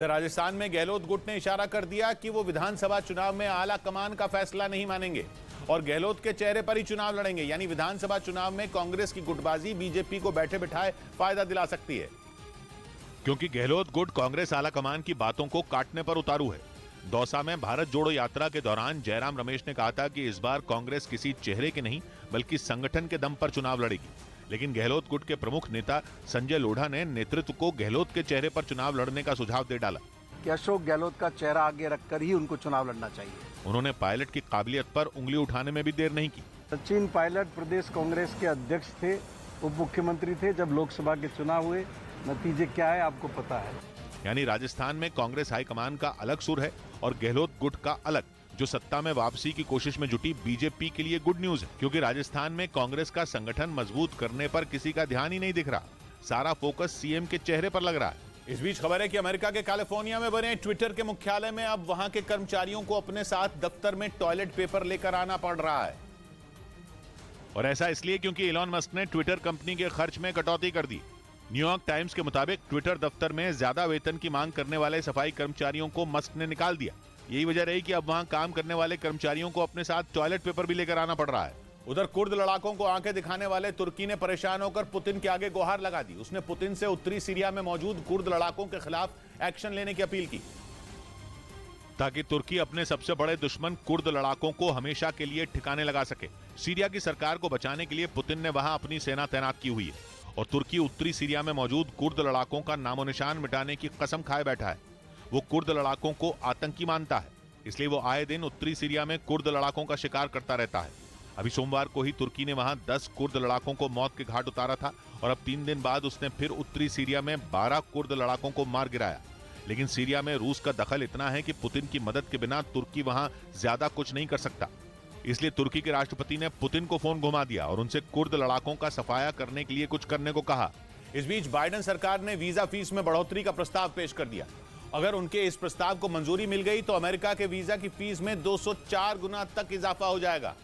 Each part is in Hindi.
राजस्थान में गहलोत गुट ने इशारा कर दिया कि वो विधानसभा चुनाव में आला कमान का फैसला नहीं मानेंगे और गहलोत के चेहरे पर ही चुनाव लड़ेंगे। यानी विधानसभा चुनाव में कांग्रेस की गुटबाजी बीजेपी को बैठे बिठाए फायदा दिला सकती है, क्योंकि गहलोत गुट कांग्रेस आला कमान की बातों को काटने पर उतारू है। दौसा में भारत जोड़ो यात्रा के दौरान जयराम रमेश ने कहा था कि इस बार कांग्रेस किसी चेहरे के नहीं बल्कि संगठन के दम पर चुनाव लड़ेगी। लेकिन गहलोत गुट के प्रमुख नेता संजय लोढ़ा ने नेतृत्व को गहलोत के चेहरे पर चुनाव लड़ने का सुझाव दे डाला कि अशोक गहलोत का चेहरा आगे रखकर ही उनको चुनाव लड़ना चाहिए। उन्होंने पायलट की काबिलियत पर उंगली उठाने में भी देर नहीं की। सचिन पायलट प्रदेश कांग्रेस के अध्यक्ष थे, उप मुख्यमंत्री थे। जब लोकसभा के चुनाव हुए, नतीजे क्या है आपको पता है। यानी राजस्थान में कांग्रेस हाईकमान का अलग सुर है और गहलोत गुट का अलग, जो सत्ता में वापसी की कोशिश में जुटी बीजेपी के लिए गुड न्यूज है, क्योंकि राजस्थान में कांग्रेस का संगठन मजबूत करने पर किसी का ध्यान ही नहीं दिख रहा। सारा फोकस सीएम के चेहरे पर लग रहा है। इस बीच खबर है कि अमेरिका के कैलिफोर्निया में बने ट्विटर के मुख्यालय में अब वहां के कर्मचारियों को अपने साथ दफ्तर में टॉयलेट पेपर लेकर आना पड़ रहा है, और ऐसा इसलिए क्योंकि इलॉन मस्क ने ट्विटर कंपनी के खर्च में कटौती कर दी। न्यूयॉर्क टाइम्स के मुताबिक ट्विटर दफ्तर में ज्यादा वेतन की मांग करने वाले सफाई कर्मचारियों को मस्क ने निकाल दिया। यही वजह रही कि अब वहां काम करने वाले कर्मचारियों को अपने साथ टॉयलेट पेपर भी लेकर आना पड़ रहा है। उधर कुर्द लड़ाकों को आंखें दिखाने वाले तुर्की ने परेशान होकर पुतिन के आगे गुहार लगा दी। उसने पुतिन से उत्तरी सीरिया में मौजूद कुर्द लड़ाकों के खिलाफ एक्शन लेने की अपील की, ताकि तुर्की अपने सबसे बड़े दुश्मन कुर्द लड़ाकों को हमेशा के लिए ठिकाने लगा सके। सीरिया की सरकार को बचाने के लिए पुतिन ने वहां अपनी सेना तैनात की हुई है और तुर्की उत्तरी सीरिया में मौजूद कुर्द लड़ाकों का नामो निशान मिटाने की कसम खाए बैठा है। वो कुर्द लड़ाकों को आतंकी मानता है, इसलिए वो आए दिन उत्तरी सीरिया में कुर्द लड़ाकों का शिकार करता रहता है। अभी सोमवार को ही तुर्की ने वहां 10 कुर्द लड़ाकों को मौत के घाट उतारा था और अब 3 दिन बाद उसने फिर उत्तरी सीरिया में 12 कुर्द लड़ाकों को मार गिराया। लेकिन सीरिया में रूस का दखल इतना है कि पुतिन की मदद के बिना तुर्की वहां ज्यादा कुछ नहीं कर सकता। इसलिए तुर्की के राष्ट्रपति ने पुतिन को फोन घुमा दिया और उनसे कुर्द लड़ाकों का सफाया करने के लिए कुछ करने को कहा। इस बीच बाइडेन सरकार ने वीजा फीस में बढ़ोतरी का प्रस्ताव पेश कर दिया। अगर उनके इस प्रस्ताव को मंजूरी मिल गई तो अमेरिका के वीजा की फीस में 204 गुना तक इजाफा हो जाएगा,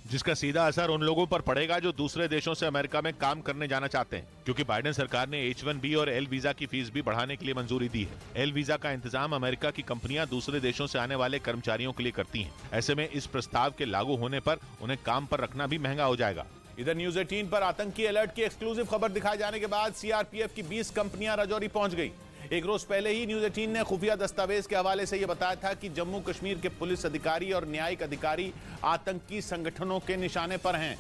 जिसका सीधा असर उन लोगों पर पड़ेगा जो दूसरे देशों से अमेरिका में काम करने जाना चाहते हैं, क्योंकि बाइडेन सरकार ने H1B और L वीजा की फीस भी बढ़ाने के लिए मंजूरी दी है। L वीजा का इंतजाम अमेरिका की कंपनियां दूसरे देशों से आने वाले कर्मचारियों के लिए करती हैं। ऐसे में इस प्रस्ताव के लागू होने पर उन्हें काम पर रखना भी महंगा हो जाएगा। इधर न्यूज 18 पर आतंकी अलर्ट की एक्सक्लूसिव खबर दिखाए जाने के बाद CRPF की 20 कंपनियां राजौरी पहुंच गई। एक रोज पहले ही न्यूज 18 ने खुफिया दस्तावेज के हवाले से यह बताया था कि जम्मू कश्मीर के पुलिस अधिकारी और न्यायिक अधिकारी आतंकी संगठनों के निशाने पर हैं।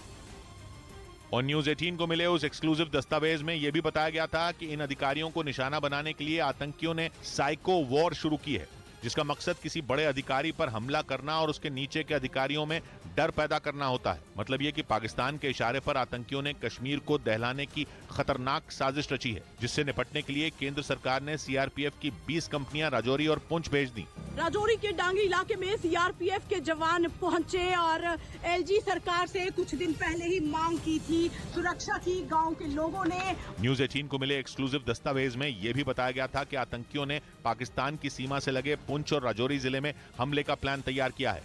और न्यूज 18 को मिले उस एक्सक्लूसिव दस्तावेज में यह भी बताया गया था कि इन अधिकारियों को निशाना बनाने के लिए आतंकियों ने साइको वॉर शुरू की है, जिसका मकसद किसी बड़े अधिकारी पर हमला करना और उसके नीचे के अधिकारियों में डर पैदा करना होता है। मतलब यह कि पाकिस्तान के इशारे पर आतंकियों ने कश्मीर को दहलाने की खतरनाक साजिश रची है, जिससे निपटने के लिए केंद्र सरकार ने CRPF की 20 कंपनियां राजौरी और पुंछ भेज दी। राजौरी के डांगी इलाके में CRPF के जवान पहुंचे और LG सरकार से कुछ दिन पहले ही मांग की थी सुरक्षा की। गांव के लोगों ने न्यूज 18 को मिले एक्सक्लूसिव दस्तावेज में यह भी बताया गया था कि आतंकियों ने पाकिस्तान की सीमा से लगे पुंछ और राजौरी जिले में हमले का प्लान तैयार किया है।